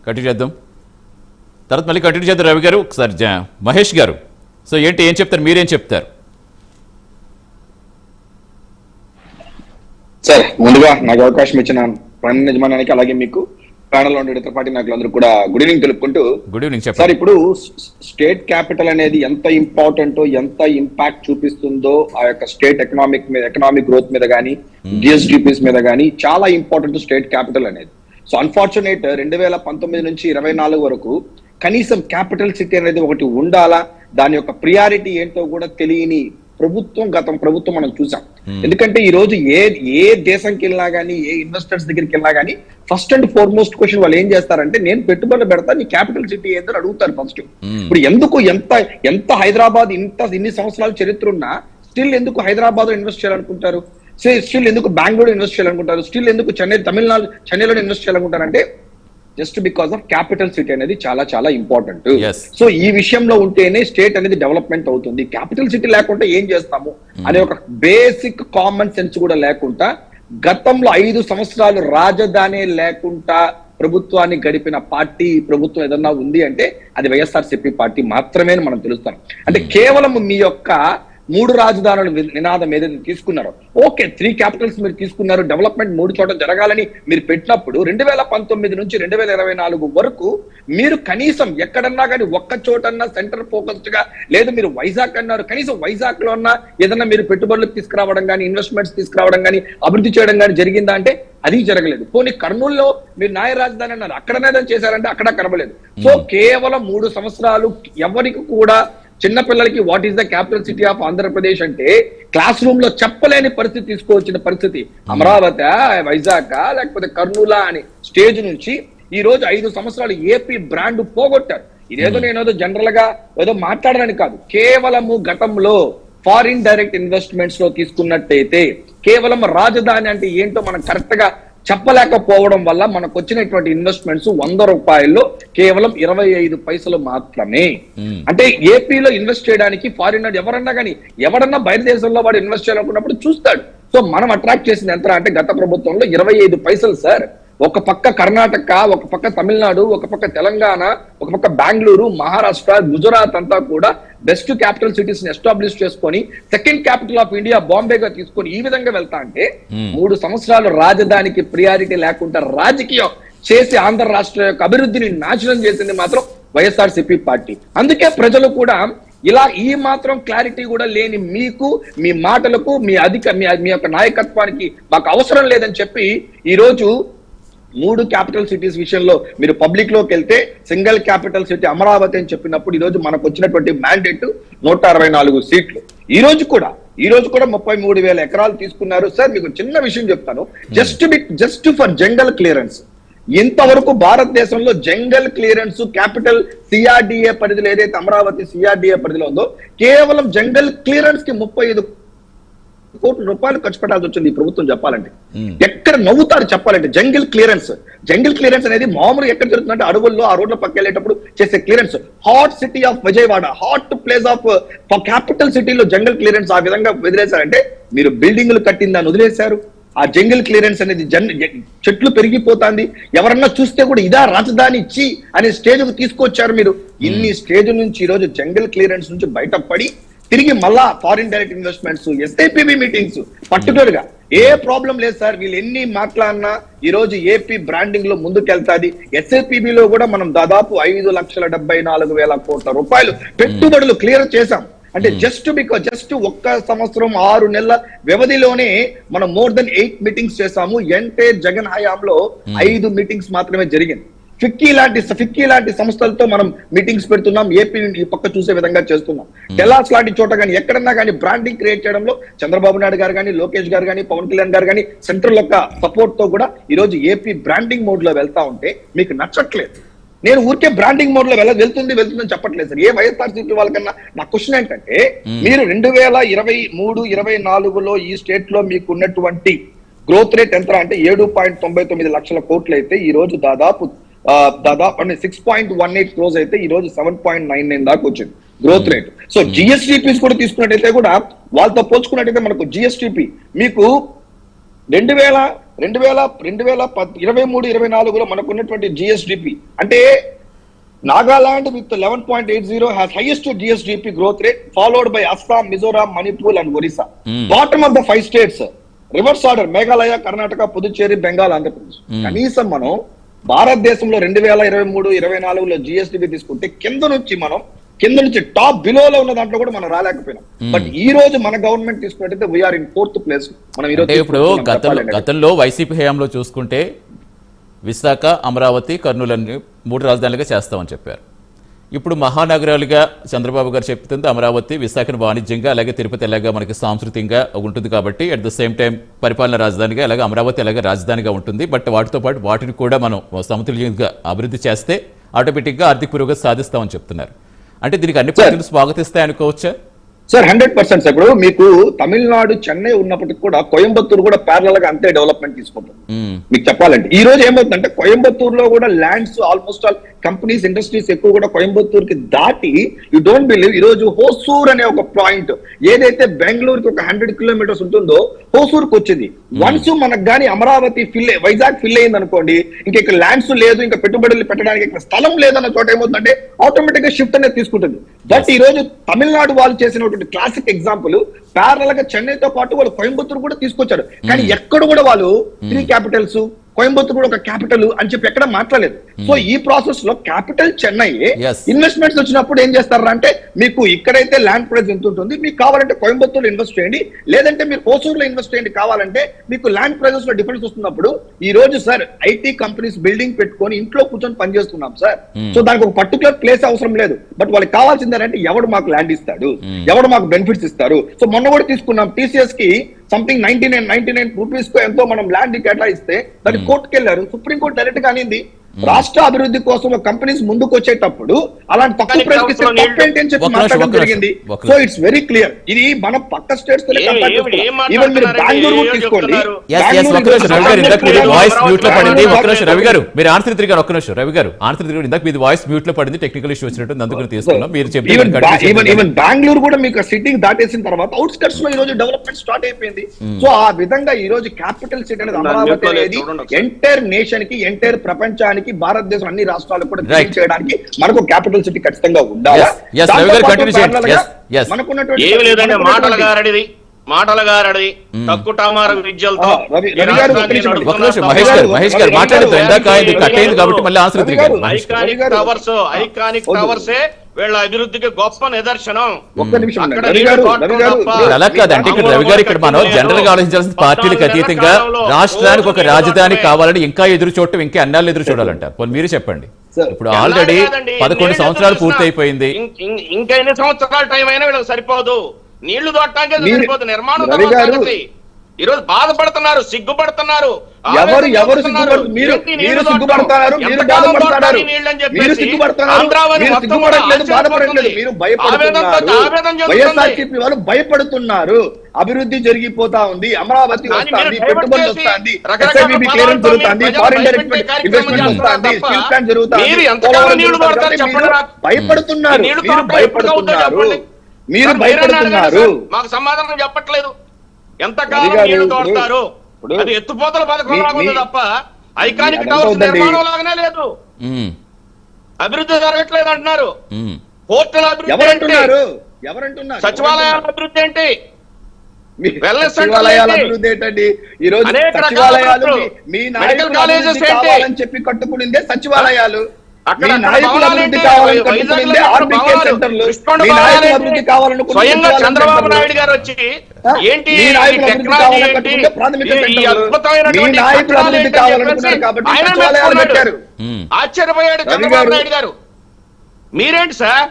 Continue చేద్దాం, తర్వాత మళ్ళీ కంటిన్యూ చేద్దాం. రవి గారు ఒకసారి మహేష్ గారు, సో ఏంటి ఏం చెప్తారు, మీరేం చెప్తారు? సార్ ముందుగా నాకు అవకాశం ఇచ్చిన ప్రైమ్ యజమానానికి అలాగే మీకు ప్యానల్లో ఉండే ఇతర పార్టీ నాయకులందరూ కూడా గుడ్ ఈవినింగ్ తెలుపుకుంటూ, గుడ్ ఈవినింగ్ సార్ ఇప్పుడు స్టేట్ క్యాపిటల్ అనేది ఎంత ఇంపార్టెంట్, ఎంత ఇంపాక్ట్ చూపిస్తుందో ఆ యొక్క స్టేట్ ఎకనామిక్ గ్రోత్ మీద కానీ జిఎస్డిపిస్ మీద కానీ చాలా ఇంపార్టెంట్ స్టేట్ క్యాపిటల్ అనేది. సో అన్ఫార్చునేట్ 2019 నుంచి 24 వరకు కనీసం క్యాపిటల్ సిటీ అనేది ఒకటి ఉండాలా, దాని యొక్క ప్రియారిటీ ఏంటో కూడా తెలియని గతం ప్రభుత్వం మనం చూసాం. ఎందుకంటే ఈ రోజు ఏ దేశంకి వెళ్ళినా గానీ, ఏ ఇన్వెస్టర్స్ దగ్గరికి వెళ్ళినా గానీ ఫస్ట్ అండ్ ఫార్మోస్ట్ క్వశ్చన్ వాళ్ళు ఏం చేస్తారంటే, నేను పెట్టుబడులు పెడతా, నీ క్యాపిటల్ సిటీ ఏందని అడుగుతారు ఫస్ట్. ఇప్పుడు ఎందుకు ఎంత హైదరాబాద్ ఇన్ని సంవత్సరాల చరిత్ర ఉన్నా స్టిల్ ఎందుకు హైదరాబాద్ లో ఇన్వెస్ట్ చేయాలనుకుంటారు, స్టిల్ ఎందుకు బెంగళూరు ఇన్వెస్ట్ చేయాలనుకుంటారు, స్టిల్ ఎందుకు చెన్నైలో ఇన్వెస్ట్ చేయాలనుకుంటారంటే just because of capital city అనేది చాలా చాలా ఇంపార్టెంట్. సో ఈ విషయంలో ఉంటేనే స్టేట్ అనేది డెవలప్మెంట్ అవుతుంది. క్యాపిటల్ సిటీ లేకుండా ఏం చేస్తాము అనే ఒక బేసిక్ కామన్ సెన్స్ కూడా లేకుండా గతంలో 5 సంవత్సరాలు రాజధాని లేకుండా ప్రభుత్వాన్ని గడిపిన పార్టీ ప్రభుత్వం ఏదన్నా ఉంది అంటే అది వైఎస్ఆర్సీపీ పార్టీ మాత్రమే మనం తెలుస్తాం. అంటే కేవలం మీ యొక్క 3 రాజధానుల నినాదం ఏదైతే తీసుకున్నారో, ఓకే 3 క్యాపిటల్స్ మీరు తీసుకున్నారు, డెవలప్మెంట్ 3 చోట జరగాలని మీరు పెట్టినప్పుడు 2019 నుంచి 2024 వరకు మీరు కనీసం ఎక్కడన్నా కానీ ఒక్క చోటన్నా సెంటర్ ఫోకస్డ్ గా, లేదు మీరు వైజాగ్ అన్నారు, కనీసం వైజాగ్ లో అన్నా ఏదన్నా మీరు పెట్టుబడులు తీసుకురావడం కానీ, ఇన్వెస్ట్మెంట్స్ తీసుకురావడం కానీ, అభివృద్ధి చేయడం కానీ జరిగిందా అంటే అది జరగలేదు. పోనీ కర్నూలులో మీరు న్యాయ రాజధాని అన్నారు, అక్కడనే చేశారంటే అక్కడ కనబలేదు. సో కేవలం 3 సంవత్సరాలు ఎవరికి కూడా చిన్నపిల్లలకి what is the capital city of Andhra Pradesh అంటే క్లాస్ రూమ్ లో చెప్పలేని పరిస్థితి తీసుకొచ్చిన పరిస్థితి. అమరావతి, వైజాగ్ లేకపోతే కర్నూలా అని స్టేజ్ నుంచి ఈ రోజు 5 సంవత్సరాలు ఏపీ బ్రాండ్ పోగొట్టారు. ఇదేదో నేనేదో జనరల్ గా ఏదో మాట్లాడడానికి కాదు, కేవలము గతంలో ఫారిన్ డైరెక్ట్ ఇన్వెస్ట్మెంట్స్ లో తీసుకున్నట్టయితే కేవలం రాజధాని అంటే ఏంటో మనం కరెక్ట్ గా చెప్పలేకపోవడం వల్ల మనకు వచ్చినటువంటి ఇన్వెస్ట్మెంట్స్ 100 రూపాయల్లో కేవలం 25 పైసలు మాత్రమే. అంటే ఏపీలో ఇన్వెస్ట్ చేయడానికి ఫారినర్ ఎవరన్నా బయట దేశంలో వాడు ఇన్వెస్ట్ చేయాలనుకున్నప్పుడు చూస్తాడు. సో మనం అట్రాక్ట్ చేసింది ఎంత అంటే గత ప్రభుత్వంలో 25 పైసలు సార్. ఒక పక్క కర్ణాటక, ఒక పక్క తమిళనాడు, ఒక పక్క తెలంగాణ, ఒక పక్క బెంగళూరు, మహారాష్ట్ర, గుజరాత్ అంతా కూడా బెస్ట్ క్యాపిటల్ సిటీస్ ని ఎస్టాబ్లిష్ చేసుకొని సెకండ్ క్యాపిటల్ ఆఫ్ ఇండియా బాంబేగా తీసుకొని ఈ విధంగా వెళ్తా అంటే 3 సంవత్సరాలు రాజధానికి ప్రియారిటీ లేకుండా రాజకీయం చేసి ఆంధ్ర రాష్ట్ర యొక్క అభివృద్ధిని నాశనం చేసింది మాత్రం వైఎస్ఆర్సీపీ పార్టీ. అందుకే ప్రజలు కూడా ఇలా ఈ మాత్రం క్లారిటీ కూడా లేని మీకు, మీ మాటలకు, మీ యొక్క నాయకత్వానికి మాకు అవసరం లేదని చెప్పి ఈ రోజు 3 క్యాపిటల్ సిటీస్ విషయంలో మీరు పబ్లిక్ లోకి వెళ్తే సింగిల్ క్యాపిటల్ సిటీ అమరావతి అని చెప్పినప్పుడు ఈ రోజు మనకు వచ్చినటువంటి మ్యాండేట్ 164 సీట్లు. ఈ రోజు కూడా 33,000 ఎకరాలు తీసుకున్నారు. సార్ మీకు చిన్న విషయం చెప్తాను, జస్ట్ ఫర్ జంగల్ క్లియరెన్స్. ఇంతవరకు భారతదేశంలో జంగల్ క్లియరెన్స్ క్యాపిటల్ సిఆర్డిఏ పరిధిలో ఏదైతే అమరావతి సిఆర్డిఏ పరిధిలో ఉందో కేవలం జంగల్ క్లియరెన్స్ కి 35 కోట్ల రూపాయలు ఖర్చు పెట్టాల్సి వచ్చింది ఈ ప్రభుత్వం. చెప్పాలంటే ఎక్కడ నవ్వుతారు చెప్పాలంటే. జంగిల్ క్లియరెన్స్ అనేది మామూలు ఎక్కడ జరుగుతుందంటే అడవుల్లో ఆ రోడ్ల పక్క వెళ్ళేటప్పుడు చేసే clearance. Hot city of Vijayawada, hot place of capital సిటీలో జంగల్ క్లియరెన్స్ ఆ విధంగా వదిలేశారంటే మీరు బిల్డింగ్లు కట్టిందని వదిలేశారు. ఆ జంగిల్ క్లియరెన్స్ అనేది చెట్లు పెరిగిపోతుంది. ఎవరన్నా చూస్తే కూడా ఇదా రాజధాని ఇచ్చి అనే స్టేజ్ తీసుకొచ్చారు మీరు. ఇన్ని స్టేజ్ నుంచి ఈ రోజు జంగిల్ క్లియరెన్స్ నుంచి బయటపడి తిరిగి మళ్ళా foreign direct investments, SIPB meetings particular గా ఏ ప్రాబ్లం లేదు సార్. వీళ్ళు ఎన్ని మాట్లాడినా ఈ రోజు ఏపీ బ్రాండింగ్ లో ముందుకెళ్తాది. ఎస్ఐపిబిలో కూడా మనం దాదాపు 5,74,000 కోట్ల రూపాయలు పెట్టుబడులు క్లియర్ చేశాం. అంటే జస్ట్ ఒక్క సంవత్సరం 6 నెలల వ్యవధిలోనే మనం మోర్ దెన్ 8 మీటింగ్స్ చేశాము. జగన్ హయాంలో 5 మీటింగ్స్ మాత్రమే జరిగింది. ఫిక్కీ లాంటి సంస్థలతో మనం మీటింగ్స్ పెడుతున్నాం. ఏపీ ఈ పక్క చూసే విధంగా చేస్తున్నాం. టెలాస్ లాంటి చోట కానీ ఎక్కడన్నా కానీ బ్రాండింగ్ క్రియేట్ చేయడంలో చంద్రబాబు నాయుడు గారు కానీ, లోకేష్ గారు కానీ, పవన్ కళ్యాణ్ గారు కానీ సెంట్రల్ యొక్క సపోర్ట్ తో కూడా ఈ రోజు ఏపీ బ్రాండింగ్ మోడ్ లో వెళ్తా ఉంటే మీకు నచ్చట్లేదు. నేను ఊరికే బ్రాండింగ్ మోడ్ లో వెళ్తుందని చెప్పట్లేదు సార్. ఏ వైఎస్ఆర్సీపీ వాళ్ళకన్నా నా క్వశ్చన్ ఏంటంటే, మీరు 2023-24లో ఈ స్టేట్ లో మీకు ఉన్నటువంటి గ్రోత్ రేట్ ఎంత అంటే 7.99 లక్షల కోట్లు అయితే ఈ రోజు దాదాపు 6.18 క్రోర్స్ అయితే ఈ రోజు 7.99 దాకా వచ్చింది గ్రోత్ రేట్. సో జిఎస్టిపీస్ కూడా తీసుకున్నట్టయితే కూడా వాళ్ళతో పోల్చుకున్నట్టయితే మనకు జిఎస్టిపి మీకు 2023-24లో మనకు ఉన్నటువంటి జిఎస్డిపి అంటే Nagaland with 11.80 has highest GSDP growth rate, followed by Assam, Mizoram, Manipur and Orissa. Bottom of the 5 states, reverse order, Meghalaya, Karnataka, Puducherry, Bengal, Andhra Pradesh. కనీసం మనం భారతదేశంలో 2023-24లో జిఎస్డిపి తీసుకుంటే కింద నుంచి టాప్ బిలోలో ఉన్న దాంట్లో కూడా మనం రాలేకపోయినాం. బట్ ఈ రోజు మన గవర్నమెంట్ తీసుకున్నట్టయితే వీఆర్ ఇన్ 4th ప్లేస్. మనం ఈ రోజు ఇప్పుడు గతంలో వైసీపీ హయాంలో చూసుకుంటే విశాఖ, అమరావతి, కర్నూలు 3 రాజధానులుగా చేస్తామని చెప్పారు. ఇప్పుడు మహానగరాలుగా చంద్రబాబు గారు చెప్తుంది అమరావతి, విశాఖను వాణిజ్యంగా, అలాగే తిరుపతి ఎలాగా మనకి సాంస్కృతికంగా ఉంటుంది కాబట్టి అట్ ద సేమ్ టైం పరిపాలన రాజధానిగా అలాగే అమరావతి అలాగే రాజధానిగా ఉంటుంది. బట్ వాటితో పాటు వాటిని కూడా మనం సమతుల్యంగా అభివృద్ధి చేస్తే ఆటోమేటిక్గా ఆర్థిక పురోగతి సాధిస్తామని చెప్తున్నారు. అంటే దీనికి అన్ని పార్టీలు స్వాగతిస్తాయి అనుకోవచ్చా? సార్ 100%. ఇప్పుడు మీకు తమిళనాడు, చెన్నై ఉన్నప్పటికీ కూడా కోయంబత్తూరు కూడా ప్యారలల్ గా అంతే డెవలప్మెంట్ తీసుకుంటుంది. మీకు చెప్పాలంటే ఈ రోజు ఏమవుతుందంటే కోయంబత్తూరులో కూడా lands almost all companies, industries ఎక్కువ కూడా కోయంబత్తూరుకి దాటి, యూ డోంట్ బిలీవ్, ఈ రోజు హోసూర్ అనే ఒక పాయింట్ ఏదైతే బెంగళూరుకి ఒక 100 కిలోమీటర్స్ ఉంటుందో హోసూర్కి వచ్చింది. వన్స్ మనకు కానీ అమరావతి వైజాగ్ ఫిల్ అయింది అనుకోండి, ఇంకా ఇక్కడ ల్యాండ్స్ లేదు, ఇంకా పెట్టుబడులు పెట్టడానికి ఇక్కడ స్థలం లేదన్న చోట ఏమవుతుందంటే ఆటోమేటిక్ గా షిఫ్ట్ అనేది తీసుకుంటుంది. బట్ ఈ రోజు తమిళనాడు వాళ్ళు చేసినటువంటి క్లాసిక్ ఎగ్జాంపుల్, ప్యారలల్ గా చెన్నైతో పాటు వాళ్ళు కోయంబత్తూరు కూడా తీసుకొచ్చారు. కానీ ఎక్కడ కూడా వాళ్ళు 3 క్యాపిటల్స్, కోయంబత్తూరు కూడా ఒక క్యాపిటల్ అని చెప్పి ఎక్కడ మాట్లాడలేదు. సో ఈ ప్రాసెస్ లో క్యాపిటల్ చెన్నై ఇన్వెస్ట్మెంట్స్ వచ్చినప్పుడు ఏం చేస్తారు అంటే, మీకు ఇక్కడైతే ల్యాండ్ ప్రైస్ ఎంత ఉంటుంది, మీకు కావాలంటే కోయంబత్తూరులో ఇన్వెస్ట్ చేయండి, లేదంటే మీరు హోసూరులో ఇన్వెస్ట్ చేయండి కావాలంటే, మీకు ల్యాండ్ ప్రైజెస్ లో డిఫరెన్స్ వస్తున్నప్పుడు ఈ రోజు సార్ ఐటీ కంపెనీస్ బిల్డింగ్ పెట్టుకొని ఇంట్లో కూర్చొని పనిచేస్తున్నాం సార్. సో దానికి ఒక పర్టికులర్ ప్లేస్ అవసరం లేదు. బట్ వాళ్ళకి కావాల్సింది ఏంటంటే ఎవడు మాకు ల్యాండ్ ఇస్తాడు, ఎవడు మాకు బెనిఫిట్స్ ఇస్తారు. సో మొన్న కూడా తీసుకున్నాం, టీసీఎస్ కి సంథింగ్ 99 రూపీస్ కు ఎంతో మనం ల్యాండ్ కేటాయిస్తే దాన్ని కోర్టుకు వెళ్ళారు. సుప్రీంకోర్టు డైరెక్ట్ గా అనింది, రాష్ట్ర అభివృద్ధి కోసం కంపెనీస్ ముందుకు వచ్చేటప్పుడు అలాంటి తక్కువ ప్రైస్ అని చెప్పి మాట్లాడడం జరిగింది. So it's very clear. ఇది మన పక్క స్టేట్స్ తో ఈవెన్ మీరు బెంగళూరు తీసుకోండి. వాయిస్ మ్యూట్ లో పడింది. రవి గారు మీరు ఆన్సర్ తిరిగారు. ఒక్క నిమిషం రవి గారు ఆన్సర్ తిరిగారు. ఇందాక మీది వాయిస్ మ్యూట్ లో పడింది, టెక్నికల్ ఇష్యూ వచ్చినట్టు, అందుకని తీసుకున్నాం. మీరు ఈవెన్ బెంగళూరు కూడా మీకు సిటీకి దాటేసిన తర్వాత అవుట్స్కట్స్ లో ఈ రోజు డెవలప్మెంట్ స్టార్ట్ అయిపోయింది. సో ఆ విధంగా ఈ రోజు క్యాపిటల్ సిటీ అనేది అమరావతి అనేది ఎంటైర్ నేషన్ కి, ఎంటైర్ ప్రపంచానికి, భారతదేశం అన్ని రాష్ట్రాలకు కూడా చేయడానికి మనకు క్యాపిటల్ సిటీ ఖచ్చితంగా ఉండాలి. మాటల గారడిది తక్కువ టామార విద్యలతో ఐకానిక్ టవర్సే వీళ్ళ అభివృద్ధికి గొప్ప నిదర్శనం. అలా కాదంటే ఇక్కడ రవి గారు, ఇక్కడ మనం జనరల్ గా ఆలోచించాల్సిన పార్టీలకు అతీతంగా రాష్ట్రానికి ఒక రాజధాని కావాలని ఇంకా ఎదురు చూడటం, ఇంకా ఎన్నాళ్ళు ఎదురు చూడాలంటారు? మీరు చెప్పండి. ఇప్పుడు ఆల్రెడీ 11 సంవత్సరాలు పూర్తి అయిపోయింది. ఇంకా ఎన్ని సంవత్సరాల టైం అయినా వీళ్ళకి సరిపోదు. నీళ్లు దొట్టడానికి సరిపోదు. నిర్మాణం ఈ రోజు బాధపడుతున్నారు, సిగ్గుపడుతున్నారు. ఎవరు సిగ్గుపడుతున్నారు? మీరు సిగ్గుపడతారు, మీరు బాధపడతారు. మీరు సిగ్గుపడతారు, మీరు సిగ్గుపడట్లేదు, బాధపడట్లేదు, మీరు భయపడుతున్నారు. వైఎస్ఆర్సీపీ వాళ్ళు భయపడుతున్నారు. అభివృద్ధి జరిగిపోతా ఉంది, అమరావతి వస్తుంది, పెట్టుబడులు వస్తుంది, ఎస్ఐబిబి క్లియరెన్స్ జరుగుతుంది, ఫారిన్ డైరెక్ట్ ఇన్వెస్ట్మెంట్ వస్తుంది, స్టీల్ ప్లాంట్ జరుగుతుంది. భయపడుతున్నారు, మీరు భయపడుతున్నారు, మీరు భయపడుతున్నారు. మాకు సమాధానం చెప్పట్లేదు. ఎంతకాలం నీళ్లు తోడతారు? అది ఎత్తుపోతల పథకం రాకుండా తప్ప ఐకానిక్ టవర్స్ నిర్మాణం లాగానే లేదు. అభివృద్ధి జరగట్లేదు అంటున్నారు. పోర్టుల అభివృద్ధి, సచివాలయాల అభివృద్ధి ఏంటి? అభివృద్ధి ఏంటండి? ఈ రోజు సచివాలయాలు మీ నాయకులు కావాలని చెప్పి కట్టుకునిందే సచివాలయాలు. స్వయంగా చంద్రబాబు నాయుడు గారు వచ్చి ఏంటి ఆశ్చర్యపోయాడు చంద్రబాబు నాయుడు గారు. మీరేంటి సార్?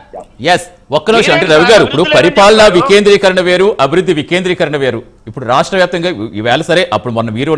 ఒక్క నిమిషం అంటే రవి గారు, ఇప్పుడు పరిపాలన వికేంద్రీకరణ వేరు, అభివృద్ధి వికేంద్రీకరణ వేరు. ఇప్పుడు రాష్ట్ర వ్యాప్తంగా ఈవేళ సరే, అప్పుడు మొన్న మీరు